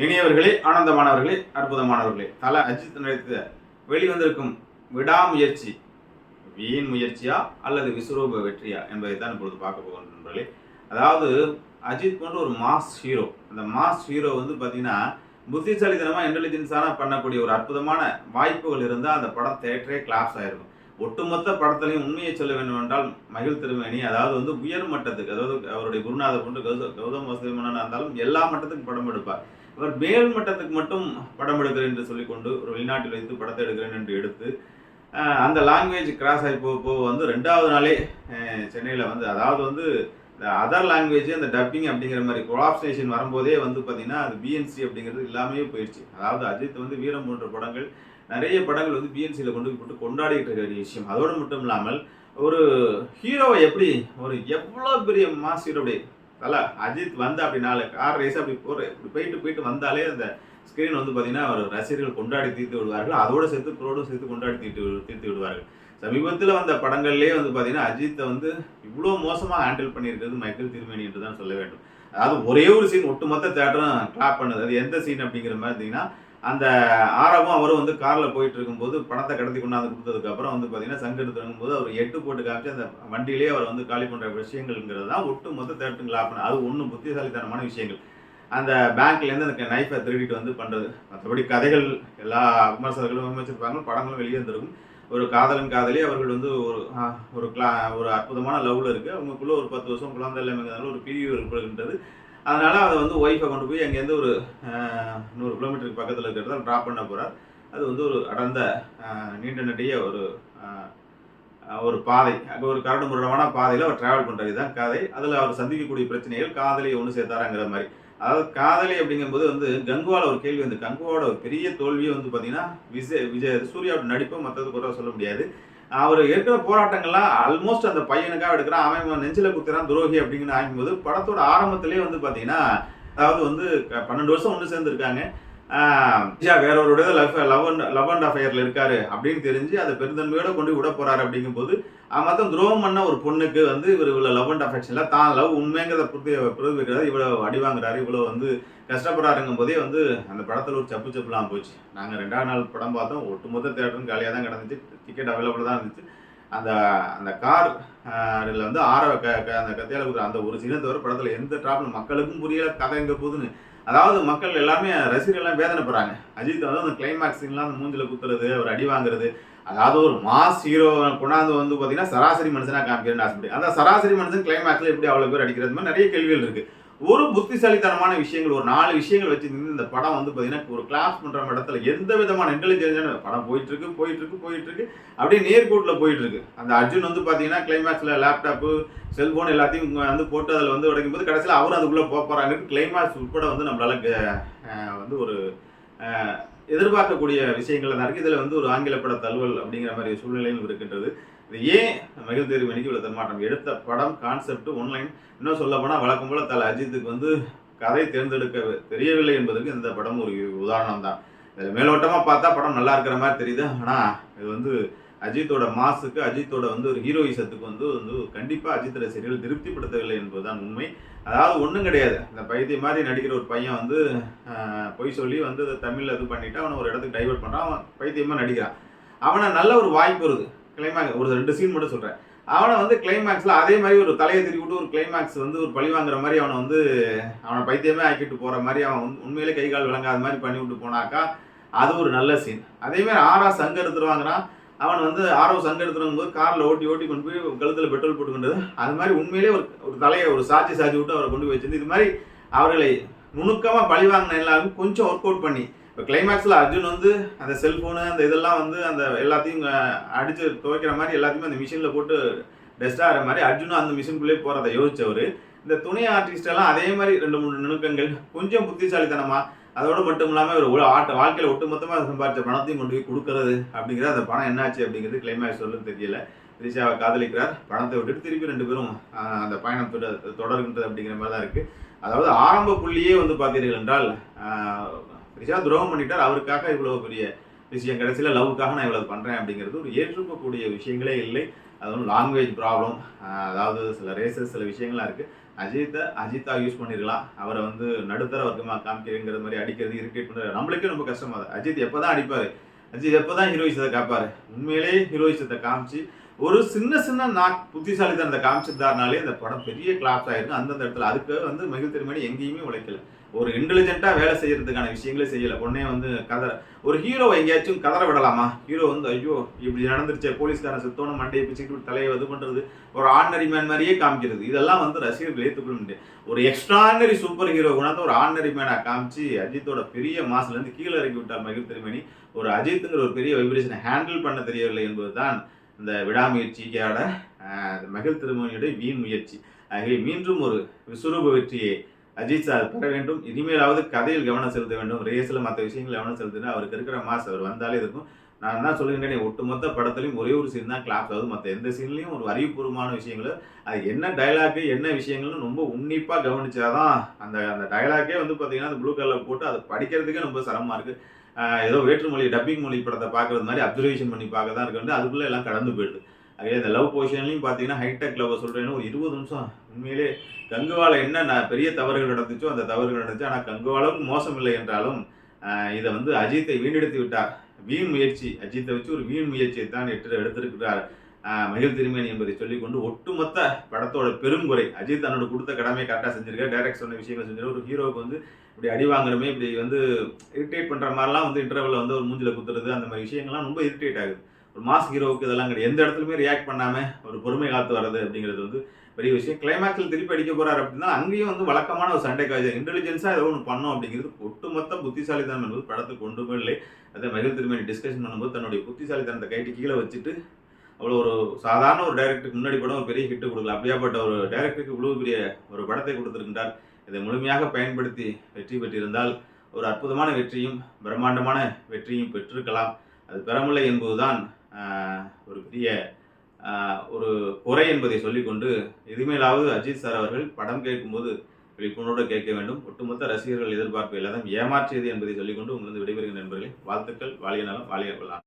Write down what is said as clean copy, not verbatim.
இனியவர்களே, ஆனந்தமானவர்களே, அற்புதமானவர்களே, தல அஜித் நடித்த வெளிவந்திருக்கும் விடாமுயற்சி வீண் முயற்சியா அல்லது விஸ்வரூப வெற்றியா என்பதை தான் இப்பொழுது பார்க்க போகின்ற நண்பர்களே. அதாவது அஜித் போன்ற ஒரு மாஸ் ஹீரோ, அந்த மாஸ் ஹீரோ வந்து பார்த்தீங்கன்னா புத்திசாலித்தனமாக இன்டெலிஜென்ஸான பண்ணக்கூடிய ஒரு அற்புதமான வாய்ப்புகள் இருந்தால் அந்த படம் தேட்டரே கிளாப்ஸ் ஆயிருக்கும். ஒட்டுமொத்த படத்திலையும் உண்மையை சொல்ல வேண்டும் என்றால் மகிழ் திருமேனி, அதாவது வந்து உயர் மட்டத்துக்கு, அதாவது அவருடைய குருநாதர் கொண்டு கௌதம் வாசுதேவனா இருந்தாலும் எல்லா மட்டத்துக்கும் படம் எடுப்பார். இவர் மேல் மட்டத்துக்கு மட்டும் படம் எடுக்கிறேன் என்று சொல்லிக்கொண்டு ஒரு வெளிநாட்டில் வைத்து படத்தை எடுக்கிறேன் என்று எடுத்து அந்த லாங்குவேஜ் கிராஸ் ஆகி போக வந்து 2வது நாளே சென்னையில் வந்து, அதாவது வந்து இந்த அதர் லாங்குவேஜ் அந்த டப்பிங் அப்படிங்கிற மாதிரி கொலாப்ரேஷன் வரும்போதே வந்து பார்த்தீங்கன்னா அது பிஎன்சி அப்படிங்கிறது இல்லாமே போயிடுச்சு. அதாவது அஜித் வந்து வீரம் போன்ற படங்கள், நிறைய படங்கள் வந்து பிஎன்சியில் கொண்டு போட்டு கொண்டாடிட்டு இருக்கிற விஷயம். அதோடு மட்டும் இல்லாமல் ஒரு ஹீரோவை எப்படி ஒரு எவ்வளோ பெரிய மாஸ் ஹீரோடைய தலை அஜித் வந்து அப்படி 4 கார் ரேஸ் அப்படி இப்படி போயிட்டு வந்தாலே அந்த ஸ்க்ரீன் வந்து பார்த்தீங்கன்னா அவர் ரசிகர்கள் கொண்டாடி தீர்த்து விடுவார்கள். அதோடு சேர்த்து ப்ரோடும் சேர்த்து கொண்டாடி தீர்த்து விடுவார்கள். சமீபத்தில் வந்த படங்கள்லேயே வந்து பார்த்தீங்கன்னா அஜித்தை வந்து இவ்வளோ மோசமாக ஹேண்டில் பண்ணியிருக்கிறது மகிழ் திருமேனி என்று தான் சொல்ல வேண்டும். அதாவது ஒரே ஒரு சீன் ஒட்டுமொத்த தேட்டரும் கிளாப் பண்ணுது. அது எந்த சீன் அப்படிங்கிற மாதிரி இருந்தீங்கன்னா, அந்த ஆரவும் அவரும் வந்து காரில் போயிட்டு இருக்கும்போது பணத்தை கடத்தி கொண்டாந்து கொடுத்ததுக்கப்புறம் வந்து பார்த்தீங்கன்னா சங்கு எடுத்து வரும்போது அவர் 8 போட்டு காமிச்சு அந்த வண்டியிலே அவர் வந்து காலி பண்ணுற விஷயங்கள்ங்கிறது தான் ஒட்டு மொத்த தேட்டரும் கிளாப் பண்ண. அது ஒன்றும் புத்திசாலித்தனமான விஷயங்கள். அந்த பேங்க்லேருந்து அந்த நைஃபை திருடிட்டு வந்து பண்ணுறது. மற்றபடி கதைகள் எல்லா விமர்சகர்களும் விமர்சிப்பாங்க, படங்களும் வெளியே வந்துருக்கும். ஒரு காதலன் காதலி அவர்கள் வந்து ஒரு அற்புதமான லவ்வில் இருக்குது. அவங்களுக்குள்ள ஒரு 10 வருஷம் குழந்தை இல்லாமல் ஒரு பிரிவு ஏற்படுகின்றது. அதனால் அதை வந்து ஒய்ஃபை கொண்டு போய் அங்கேருந்து ஒரு 100 கிலோமீட்டருக்கு பக்கத்தில் இருக்கிறத ட்ராப் பண்ண போகிறார். அது வந்து ஒரு அடர்ந்த நீண்ட நெடிய ஒரு பாதை, அங்கே ஒரு கரடு முரடான பாதையில் அவர் ட்ராவல் பண்ணுறது தான் கதை. அதில் அவர் சந்திக்கக்கூடிய பிரச்சனைகள் காதலியை ஒன்று சேர்த்தாராங்கிற மாதிரி. அதாவது காதலி அப்படிங்கும்போது வந்து கங்குவால ஒரு கேள்வி வந்து, கங்குவாவோட ஒரு பெரிய தோல்வியை வந்து பார்த்தீங்கன்னா சூர்யாவோட நடிப்பை மற்றது கூட சொல்ல முடியாது. அவர் இருக்கிற போராட்டங்கள்லாம் ஆல்மோஸ்ட் அந்த பையனுக்காக எடுக்கிறான், அவன் நெஞ்சில குத்துறான் துரோகி அப்படிங்கிற ஆகும்போது படத்தோட ஆரம்பத்திலே வந்து பார்த்தீங்கன்னா, அதாவது வந்து 12 வருஷம் ஒன்று சேர்ந்துருக்காங்க. வேறவருடைய லவ் அண்ட் அஃபேர்ல இருக்காரு அப்படின்னு தெரிஞ்சு அதை பெருந்தன்மையோட கொண்டு விட போறாரு. அப்படிங்கும்போது மொத்தம் துரோகம் பண்ண ஒரு பொண்ணுக்கு வந்து இவர் இவ்வளோ லவ் அண்ட் அஃபெக்ஷன்ல தான் லவ் உண்மைங்கிறத பிரதிபலிக்கிறாரு, இவ்வளோ அடி வாங்குறாரு, இவ்வளோ வந்து கஷ்டப்படுறாருங்கும் போதே வந்து அந்த படத்தில் ஒரு சப்புலாம் போச்சு. நாங்கள் 2வது நாள் படம் பார்த்தோம், ஒட்டுமொத்த தேட்டரும் காலியாக தான் கிடந்துச்சு, டிக்கெட் அவைலபிள் தான் இருந்துச்சு. அந்த கார் வந்து அந்த கத்தியால கொடுக்குற அந்த ஒரு சீனை தவிர படத்தில் எந்த ட்ராப்ல மக்களுக்கும் புரியல கதை எங்கே போகுதுன்னு. அதாவது மக்கள் எல்லாமே ரசிகர்கள்லாம் வேதனைப்படுறாங்க. அஜித் வந்து அந்த கிளைமேக்ஸ் சீன்லாம் அந்த மூஞ்சில் குத்துறது, அவர் அடி வாங்குறது, அதாவது ஒரு மாஸ் ஹீரோ கொண்டாந்து வந்து பார்த்தீங்கன்னா சராசரி மனுஷனாக காமிக்கிறேன்னு ஆசைப்படி அந்த சராசரி மனுஷன் கிளைமேக்ஸில் எப்படி அவ்வளோ பேர் அடிக்கிறது மாதிரி நிறைய கேள்விகள் இருக்குது. ஒரு புத்திசாலித்தனமான விஷயங்கள், ஒரு 4 விஷயங்கள் வச்சு இந்த படம் வந்து பார்த்தீங்கன்னா ஒரு கிளாஸ் பண்ணுற இடத்துல எந்த விதமான இன்டெலிஜென்ஸான படம் போயிட்டு இருக்கு அப்படியே நேர்கோட்டில் போயிட்டு இருக்கு. அந்த அர்ஜுன் வந்து பார்த்தீங்கன்னா கிளைமேக்ஸில் லேப்டாப்பு செல்ஃபோன் எல்லாத்தையும் வந்து போட்டு அதில் வந்து உடைக்கும் போது கடைசியில் அவரும் அதுக்குள்ளே போகிறாங்க. கிளைமேக்ஸ் உட்பட வந்து நம்மளால வந்து ஒரு எதிர்பார்க்கக்கூடிய விஷயங்கள் தான் இருக்குது. இதில் வந்து ஒரு ஆங்கில பட தழுவல் அப்படிங்கிற மாதிரி சூழ்நிலையும் இருக்கின்றது. இது ஏன் மகிழ் திருமேனிக்கு இவ்வளோ தன்மாற்றம்? எடுத்த படம் கான்செப்ட் ஒன்லைன், இன்னும் சொல்ல போனால் வழக்கம் போல தலை அஜித்துக்கு வந்து கதை தேர்ந்தெடுக்க தெரியவில்லை என்பதற்கு இந்த படம் ஒரு உதாரணம் தான். இதில் மேலோட்டமாக பார்த்தா படம் நல்லா இருக்கிற மாதிரி தெரியுது. ஆனால் இது வந்து அஜித்தோட மாசுக்கு, அஜித்தோட வந்து ஒரு ஹீரோயிசத்துக்கு வந்து கண்டிப்பாக அஜித் ரசிகர்கள் திருப்திப்படுத்தவில்லை என்பதுதான் உண்மை. அதாவது ஒன்றும் கிடையாது, இந்த பைத்தியம் மாதிரி நடிக்கிற ஒரு பையன் வந்து பொய் சொல்லி வந்து தமிழில் இது பண்ணிவிட்டு அவனை ஒரு இடத்துக்கு டைவர்ட் பண்ணுறான், அவன் பைத்தியமாக நடிக்கிறான். அவனை நல்ல ஒரு வாய்ப்பு வருது, கிளைமேக்ஸ் ஒரு 2 சீன் மட்டும் சொல்கிறேன், அவனை வந்து கிளைமேக்ஸில் அதே மாதிரி ஒரு தலையை திருப்பி விட்டு ஒரு கிளைமேக்ஸ் வந்து ஒரு பழி வாங்குற மாதிரி அவனை பைத்தியமே ஆக்கிட்டு போகிற மாதிரி அவன் உண்மையிலே கை கால் விளங்காத மாதிரி பண்ணி விட்டு போனாக்கா அது ஒரு நல்ல சீன். அதேமாதிரி ஆரா சங்கு எடுத்துட்டு வாங்குறான், அவன் வந்து ஆரோ சங்கு எடுத்துடும் போது காரில் ஓட்டி கொண்டு போய் கழுத்தில் பெட்ரோல் போட்டுக்கின்றது, அது மாதிரி உண்மையிலே ஒரு தலையை ஒரு சாட்சி விட்டு அவரை கொண்டு போய் வச்சிருந்து இது மாதிரி அவர்களை நுணுக்கமாக பழி வாங்கின எல்லாரும் கொஞ்சம் ஒர்க் அவுட் பண்ணி இப்போ கிளைமேக்ஸில் அர்ஜுன் வந்து அந்த செல்ஃபோனு அந்த இதெல்லாம் வந்து அந்த எல்லாத்தையும் அடித்து துவைக்கிற மாதிரி எல்லாத்தையுமே அந்த மிஷினில் போட்டு டெஸ்ட் ஆகிற மாதிரி அர்ஜுனும் அந்த மிஷினுக்குள்ளே போகிறத யோசிச்சவர். இந்த துணை ஆர்டிஸ்டெல்லாம் அதே மாதிரி 2-3 நுணுக்கங்கள் கொஞ்சம் புத்திசாலித்தனமாக, அதோடு மட்டும் இல்லாமல் ஒரு வாழ்க்கையில் ஒட்டுமொத்தமாக சம்பாதிச்ச பணத்தையும் கொண்டு போய் கொடுக்கறது அப்படிங்கிற அந்த பணம் என்னாச்சு அப்படிங்கிறது கிளைமேக்ஸ் சொல்லும் தெரியல. த்ரிஷாவை காதலிக்கிறார், பணத்தை விட்டுட்டு திருப்பி 2 பேரும் அந்த பயணம் தொடர்கின்றது அப்படிங்கிற மாதிரி தான் இருக்குது. அதாவது ஆரம்ப புள்ளியே வந்து பார்த்தீர்கள் என்றால் த்ரிஷா துரோகம் பண்ணிட்டார், அவருக்காக இவ்வளோ பெரிய விஷயம், கடைசியில் லவ்வுக்காக நான் இவ்வளோ பண்ணுறேன் அப்படிங்கிறது ஒரு ஏற்றுக்கக்கூடிய விஷயங்களே இல்லை. அது வந்து லாங்குவேஜ் ப்ராப்ளம், அதாவது சில ரேசஸ் சில விஷயங்கள்லாம் இருக்குது. அஜித்தா யூஸ் பண்ணிருக்கலாம். அவரை வந்து நடுத்தர வர்க்கமா காமிக்கிறேங்கிற மாதிரி அடிக்கிறது, இரிட்டேட் பண்றது நம்மளுக்கே ரொம்ப கஷ்டமா இருக்கு. அஜித் எப்பதான் அடிப்பாரு? அஜித் எப்பதான் ஹீரோயிசத்தை காப்பாரு? உண்மையிலேயே ஹீரோயிசத்தை காமிச்சு ஒரு சின்ன சின்ன புத்திசாலித்தனத்தை காமிச்சிருந்தாருனாலே இந்த படம் பெரிய கிளாப்ஸ் ஆயிருக்கு அந்தந்த இடத்துல. அதுக்கு வந்து மகிழ் திருமணி எங்கேயுமே உழைக்கல. ஒரு இன்டெலிஜென்ட்டா வேலை செய்யறதுக்கான விஷயங்களே செய்யல. உடனே வந்து ஒரு ஹீரோவை எங்கேயாச்சும் கதற விடலாமா? ஹீரோ வந்து ஐயோ இப்படி நடந்துருச்சே, போலீஸ்காரன் செத்தோன்னு மண்டையை பிச்சுக்கிட்டு தலையை இது பண்றது, ஒரு ஆர்டினரி மேன் மாதிரியே காமிக்கிறது, இதெல்லாம் வந்து ரசிகர்கள் ஏற்றுக்கொள்ள முடியாது. ஒரு எக்ஸ்ட்ரானரி சூப்பர் ஹீரோ கொண்டாந்து ஒரு ஆர்டினரி மேனா காமிச்சு அஜித்தோட பெரிய மாசுல இருந்து கீழே இறக்கி விட்டார் மகிழ் திருமணி. ஒரு அஜித்துங்கிற ஒரு பெரிய வைப்ரேஷனை ஹேண்டில் பண்ண தெரியவில்லை என்பதுதான் இந்த விடாமுயற்சியோட மகிழ் திருமணியுடைய வீண் முயற்சி. ஆகவே மீண்டும் ஒரு விஸ்வரூப வெற்றியை அஜித் சார் பெற வேண்டும். இனிமேலாவது கதையில் கவனம் செலுத்த வேண்டும். ரேஸில் மற்ற விஷயங்கள் கவனம் செலுத்தினா அவருக்கு இருக்கிற மாஸ் அவர் வந்தாலே இருக்கும். நான் தான் சொல்லுகின்றேன், ஒட்டுமொத்த படத்துலையும் ஒரே ஒரு சீன் தான் கிளாப்ஸ் ஆகுது. மற்ற எந்த சீன்லையும் ஒரு அறிவுபூர்வமான விஷயங்கள், அது என்ன டைலாக்கு என்ன விஷயங்கள்னு ரொம்ப உன்னிப்பாக கவனிச்சாதான் அந்த அந்த டைலாக்கே வந்து பார்த்தீங்கன்னா அந்த ப்ளூ கலர் போட்டு அதை படிக்கிறதுக்கே ரொம்ப சிரமமாக இருக்குது. ஏதோ வேற்றுமொழி டப்பிங் மொழி படத்தை பார்க்குறது மாதிரி அப்சர்வேஷன் பண்ணி பார்க்க தான் இருக்கு. அதுக்குள்ளே எல்லாம் கடந்து போயிடுது. அதே இந்த லவ் பொசிஷன்லையும் பார்த்தீங்கன்னா ஹைடெக் லவ் சொல்கிறேன்னு ஒரு 20 நிமிஷம் உண்மையிலே கங்குவால என்ன பெரிய தவறுகள் நடந்துச்சோ அந்த தவறுகள் நடந்துச்சு. ஆனால் கங்குவாலும் மோசம் இல்லை என்றாலும் இதை வந்து அஜித்தை வீணெடுத்து விட்டார். வீண் முயற்சி, அஜித்தை வச்சு ஒரு வீண் முயற்சியை தான் எடுத்திருக்கிறார் மகிழ் திருமேனி என்பதை சொல்லிக்கொண்டு ஒட்டுமொத்த படத்தோட பெருங்குறை, அஜித் தன்னோட கொடுத்த கடமையை கரெக்டாக செஞ்சிருக்காரு. டைரக்ட் சொன்ன விஷயங்கள் செஞ்சிருக்காரு. ஒரு ஹீரோவுக்கு வந்து இப்படி அடி வாங்குறமே, இப்படி வந்து இரிட்டேட் பண்ணுற மாதிரிலாம் வந்து இன்டர்வலில் வந்து ஒரு மூஞ்சில் குத்துறது, அந்த மாதிரி விஷயங்கள்லாம் ரொம்ப இரிட்டேட் ஆகுது. ஒரு மாஸ் ஹீரோவுக்கு இதெல்லாம் கிடையாது. எந்த இடத்துலையுமே ரியாக்ட் பண்ணாமல் ஒரு பொறுமை காத்து வர்றது அப்படிங்கிறது வந்து பெரிய விஷயம். கிளைமேக்ஸில் திருப்பி அடிக்க போறாரு அப்படின்னா அங்கேயும் வந்து வழக்கமான ஒரு சண்டை காய்ச்சல் இன்டெலிஜென்ஸாக ஏதோ ஒன்று பண்ணோம் அப்படிங்கிறது ஒட்டுமொத்த புத்திசாலித்தனம் என்பது படத்துக்கு கொண்டு இல்லை. அதை மகிழ் திருமணி டிஸ்கஷன் பண்ணும்போது தன்னுடைய புத்திசாலித்தனத்தை கைட்டு கீழே வச்சுட்டு அவ்வளோ ஒரு சாதாரண ஒரு டைரக்டருக்கு முன்னாடி படம் ஒரு பெரிய ஹிட்டு கொடுக்கல. அப்படியாப்பட்ட ஒரு டைரக்டருக்கு இவ்வளோ பெரிய ஒரு படத்தை கொடுத்திருக்கின்றார். இதை முழுமையாக பயன்படுத்தி வெற்றி பெற்றிருந்தால் ஒரு அற்புதமான வெற்றியும் பிரம்மாண்டமான வெற்றியும் பெற்றிருக்கலாம். அது பெறமில்லை என்பதுதான் ஒரு பெரிய ஒரு குறை என்பதை சொல்லிக்கொண்டு, இதுமேலாவது அஜித் சார் அவர்கள் படம் கேட்கும்போது விழிப்புணர்வோடு கேட்க வேண்டும். ஒட்டுமொத்த ரசிகர்கள் எதிர்பார்ப்பு எல்லாத்தையும் ஏமாற்றியது என்பதை சொல்லிக்கொண்டு உங்களிருந்து விடைபெறுகிற நண்பர்களே, வாழ்த்துக்கள். வாழிய நலம், வாழிய கொள்ளலாம்.